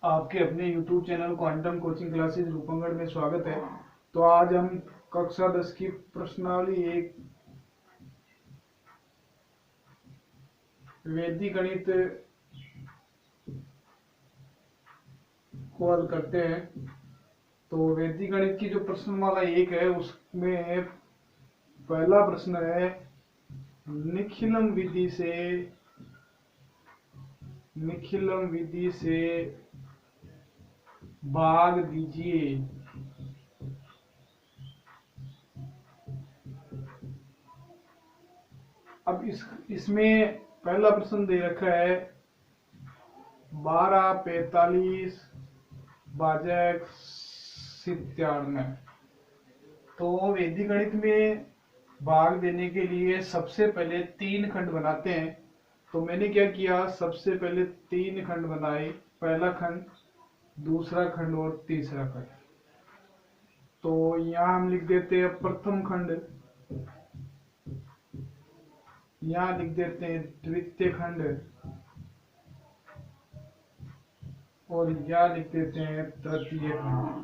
आपके अपने YouTube channel quantum coaching classes Rupangarh में स्वागत है। तो आज हम कक्षा 10 की प्रश्नावली एक वैदिक गणित को हल करते हैं। तो वैदिक गणित की जो प्रश्नमाला एक है उसमें पहला प्रश्न है, निखिलम विधि से भाग दीजिए। अब इसमें पहला प्रश्न दे रखा है 12, 45, भाजक 97। तो वैदिक गणित में भाग देने के लिए सबसे पहले तीन खंड बनाते हैं। तो मैंने क्या किया, सबसे पहले तीन खंड बनाए, पहला खंड, दूसरा खंड और तीसरा खंड। तो यहाँ हम लिख देते हैं प्रथम खंड, यहाँ लिख देते हैं द्वितीय खंड और यहाँ लिख देते हैं तृतीय खंड।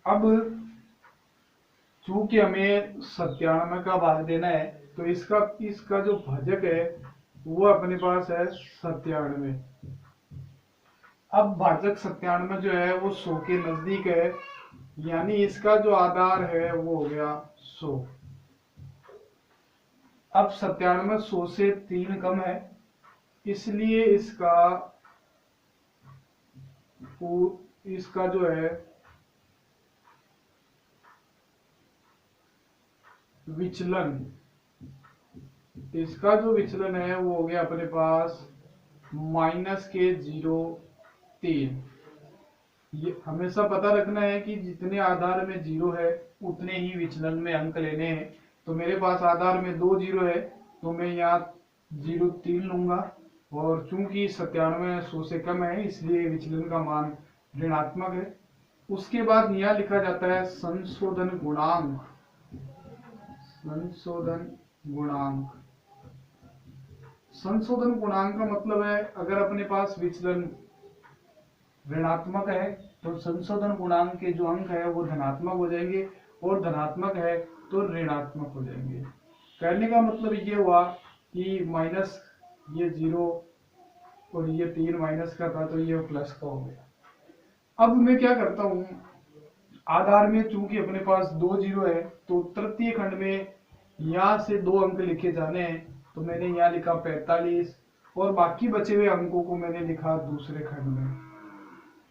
अब चूंकि हमें 97 का भाग देना है तो इसका जो भाजक है वो अपने पास है 97। अब भाजक 97 जो है वो 100 के नजदीक है, यानी इसका जो आधार है वो हो गया 100। अब 97 100 से 3 कम है, इसलिए इसका जो है विचलन, इसका जो विचलन है वो हो गया अपने पास -0.3। ये हमेशा पता रखना है कि जितने आधार में 0 है उतने ही विचलन में अंक लेने हैं। तो मेरे पास आधार में 2 0 है तो मैं यहाँ 0.3 लूंगा, और चूंकि 97 100 से कम है इसलिए विचलन का मान ऋणात्मक है। उसके बाद यहाँ लिखा जाता है संशोधन गुणांक। संशोधन गुणांक का मतलब है अगर अपने पास विचलन ऋणात्मक है तो संशोधन गुणांक के जो अंक है वो धनात्मक हो जाएंगे, और धनात्मक है तो ऋणात्मक हो जाएंगे। कहने का मतलब ये हुआ कि माइनस ये 0 और ये 3 माइनस का था तो ये प्लस का हो गया। अब मैं क्या करता हूं, आधार में चूंकि अपने पास 2 0 है तो तृतीय खंड में यहाँ से 2 अंक लिखे जाने हैं। तो मैंने यहाँ लिखा 45 और बाकी बचे हुए अंकों को मैंने लिखा दूसरे खंड में।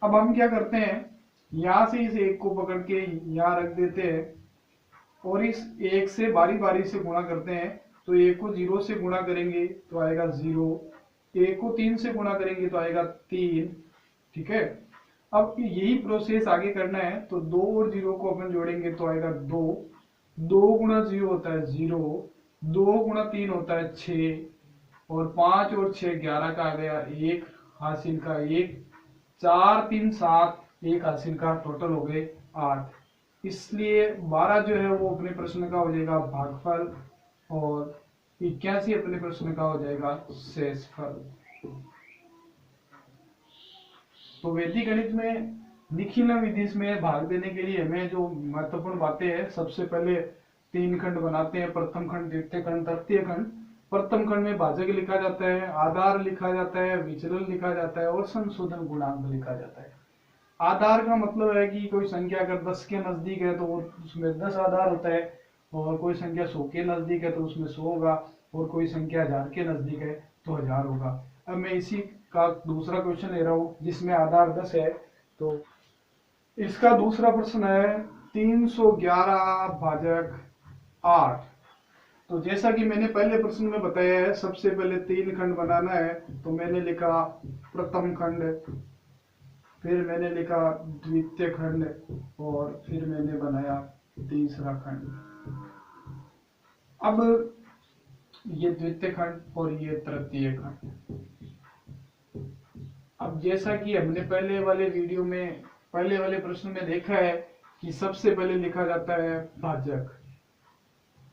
अब हम क्या करते हैं, यहाँ से इस एक को पकड़ के यहाँ रख देते हैं और इस एक से बारी बारी से गुणा करते हैं। तो एक को 0 से गुणा करेंगे तो आएगा 0, एक को 3 से गुणा करेंगे तो आएगा 3। ठीक है, अब यही प्रोसेस आगे करना है। तो 2 और 0 को अपन जोड़ेंगे तो आएगा 2, 2 गुणा 0 होता है 0, 2 गुणा 3 होता है 6, और 5 और 6 11 का आ गया 1 हासिल का 1, 4 3 7 1 हासिल का, टोटल हो गए 8। इसलिए 12 जो है वो अपने प्रश्न का हो जाएगा भागफल और 81 अपने प्रश्न का हो जाएगा शेषफल। तो वैदिक गणित में निखिल विधि में भाग देने के लिए हमें जो महत्वपूर्ण बातें हैं, सबसे पहले 3 खंड बनाते हैं, प्रथम खंड, द्वितीय खंड, तृतीय खंड। प्रथम खंड में भाजक लिखा जाता है, आधार लिखा जाता है, विचलन लिखा जाता है और संशोधन गुणांक लिखा जाता है। आधार का मतलब है कि कोई संख्या अगर 10 के नजदीक है तो उसमें 10 आधार होता है, और कोई संख्या 100 के नजदीक है तो उसमें 100 होगा, और कोई संख्या 1000 के नजदीक है तो 1000 होगा। अब मैं इसी का दूसरा क्वेश्चन ले रहा हूँ जिसमें आधार 10 है। तो इसका दूसरा प्रश्न है 311 भाजक 8। तो जैसा कि मैंने पहले प्रश्न में बताया है, सबसे पहले 3 खंड बनाना है। तो मैंने लिखा प्रथम खंड, फिर मैंने लिखा द्वितीय खंड और फिर मैंने बनाया तीसरा खंड। अब ये द्वितीय खंड और ये तृतीय खंड। अब जैसा कि हमने पहले वाले प्रश्न में देखा है कि सबसे पहले लिखा जाता है भाजक।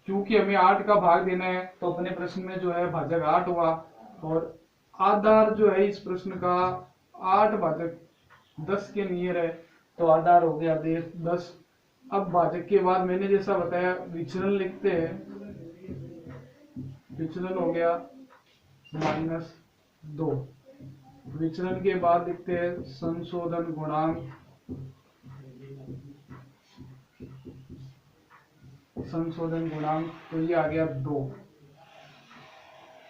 क्योंकि हमें 8 का भाग देना है तो अपने प्रश्न में जो है भाजक 8 हुआ, और आधार जो है इस प्रश्न का 8 भाजक 10 के नियर है, तो आधार हो गया 10। अब भाजक के बाद मैंने जैसा बताया विचलन लिखते हैं, विचलन हो गया -2। विचलन के बाद लिखते हैं संशोधन गुणांक, संशोधन गुणांक, तो ये आ गया 2।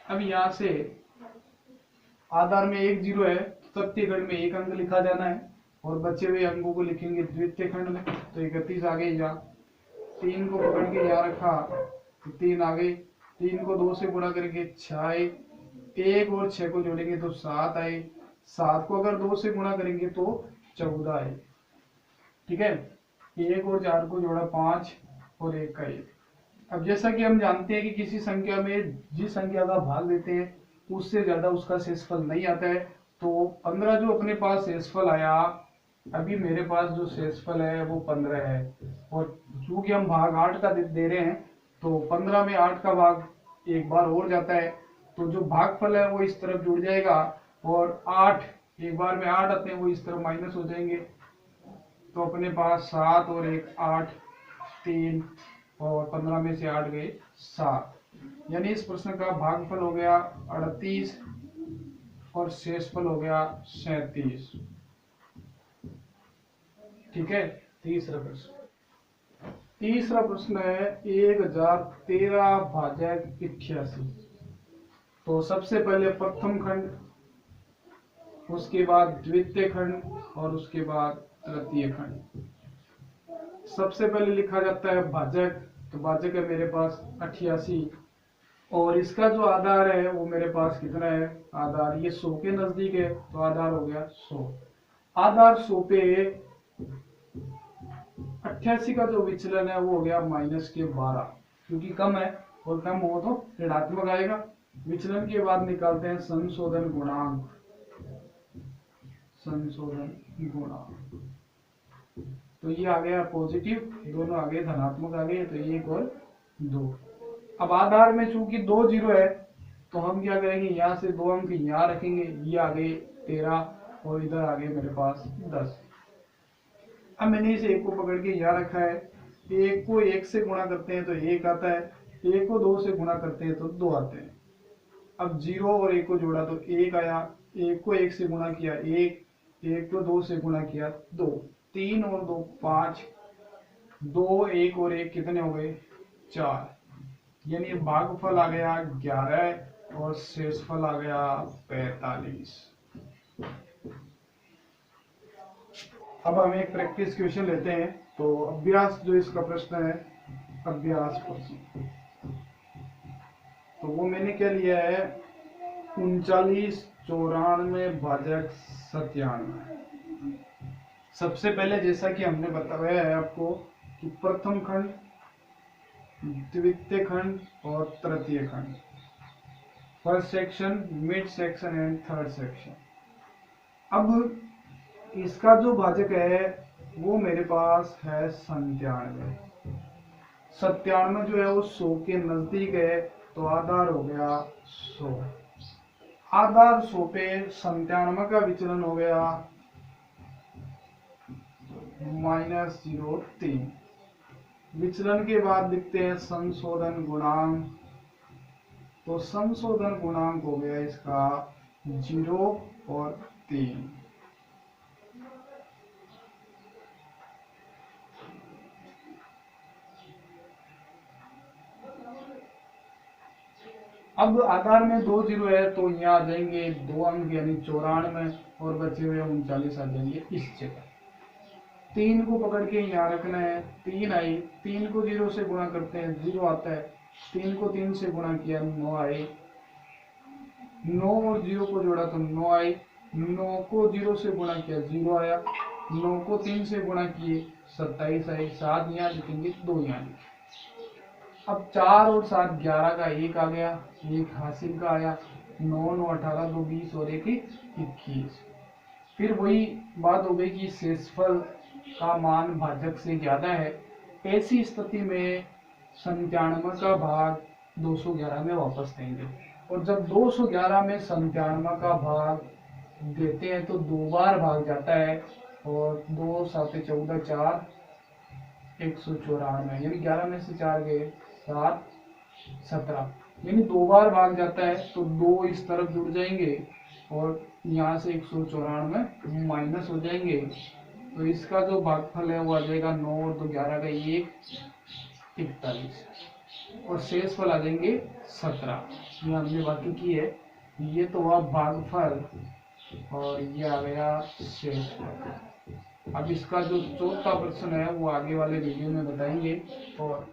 अब यहां से आधार में 1 0 है, तृतीय खंड में 1 अंक लिखा जाना है और बचे हुए अंकों को लिखेंगे द्वितीय खंड में। तो 31 आ गई, यहाँ 3 को पकड़ के यहाँ रखा तो 3 आ गई। 3 को 2 से गुणा करेंगे 6 आए, 1 और 6 को जोड़ेंगे तो 7 आए, 7 को अगर 2 से गुणा करेंगे तो 14 आए। ठीक है, 1 और 4 को जोड़ा 5 और 1 का 1। अब जैसा कि हम जानते हैं कि किसी संख्या में जिस संख्या का भाग देते हैं उससे ज्यादा उसका शेषफल नहीं आता है। तो 15 जो अपने पास शेषफल आया, अभी मेरे पास जो शेषफल है वो 15 है, और चूंकि हम भाग 8 का दे रहे हैं तो 15 में 8 का भाग एक बार और जाता है, तो जो भागफल है वो इस तरफ जुड़ जाएगा और 8 एक बार में 8 आते हैं वो इस तरफ माइनस हो जाएंगे। तो अपने पास 7 और 1 8, 3 और 15 में से 8 गए 7, यानी इस प्रश्न का भागफल हो गया 38 और शेषफल हो गया 37। ठीक है, तीसरा प्रश्न है 1013 भाजक 88। तो सबसे पहले प्रथम खंड, उसके बाद द्वितीय खंड और उसके बाद तृतीय खंड। सबसे पहले लिखा जाता है भाजक, तो भाजक है मेरे पास 88 और इसका जो आधार है वो मेरे पास कितना है, आधार ये 100 के नजदीक है तो आधार हो गया 100। आधार 100 पे 88 का जो विचलन है वो हो गया -12, क्योंकि कम है और कम हो तो ऋणात्मक आएगा। विचलन के बाद निकालते हैं संशोधन गुणांक, संशोधन गुणांक, तो ये आ गया पॉजिटिव, दोनों आगे धनात्मक आ गए, तो 1 और 2। अब आधार में चूंकि 2 0 है तो हम क्या करेंगे, यहाँ से 2 अंक यहाँ रखेंगे, ये आ गए 13 और इधर आ गए मेरे पास 10। अब मैंने इस 1 को पकड़ के यहाँ रखा है, 1 को 1 से गुणा करते हैं तो 1 आता है, 1 को 2 से गुणा करते हैं तो 2 आते हैं। अब 0 और 1 को जोड़ा तो 1 आया, 1 को 1 से गुणा किया 1, 1 को 2 से गुणा किया 2, 3 और 2 5, 2 1 और 1 कितने हो गए 4, यानी भागफल आ गया 11 और शेषफल आ गया 45। अब हम एक प्रैक्टिस क्वेश्चन लेते हैं। तो अभ्यास जो इसका प्रश्न है, अभ्यास प्रश्न, तो वो मैंने क्या लिया है 39 94 भाजक 97। सबसे पहले जैसा कि हमने बताया है आपको कि प्रथम खंड, द्वितीय खंड और तृतीय खंड, first section, mid section and third section. अब इसका जो भाजक है वो मेरे पास है 97। 97 जो है वो 100 के नजदीक है तो आधार हो गया 100। आधार 100 पे 97 का विचलन हो गया -03। विचलन के बाद लिखते हैं संशोधन गुणांक, तो संशोधन गुणांक हो गया इसका 0 और 3। अब आधार में 2 0 है तो यहाँ आ जाएंगे 2 अंक यानी 94 और बचे हुए 39 आ जाएंगे इस जगह। 3 को पकड़ के यहाँ रखना है, 3 आई, 3 को 0 से गुणा करते हैं 0 आता है, 3 को 3 से गुणा किया 9 आए, 9 और 0 को जोड़ा तो 9 आई, 9 को 0 से गुणा किया 0 आया, 9 को 3 से गुणा किए 27 आई, 7 यहाँ लिखेंगे 2 यहाँ लिखेंगे। अब 4 और 7 11 का 1 आ गया, 1 हासिल का आया, 9 9 18 2 20 और 1 21। फिर वही बात हो गई कि शेषफल का मान भाजक से ज्यादा है, ऐसी स्थिति में 97 का भाग 211 में वापस देंगे। और जब 211 में 97 का भाग देते हैं तो 2 बार भाग जाता है, और 2 7 14 4 194, यानी 11 में से 4 गए 7 17, यानी 2 बार भाग जाता है तो 2 इस तरफ जुड़ जाएंगे और यहाँ से 194 माइनस हो जाएंगे। तो इसका जो भागफल है वो आ जाएगा 9 और 2 11 का 1 41, और शेष फल आ जाएंगे 17। ये हमने बाकी की है। ये तो हुआ भागफल और ये आ गया शेष फल। अब इसका जो चौथा प्रश्न है वो आगे वाले वीडियो में बताएंगे। और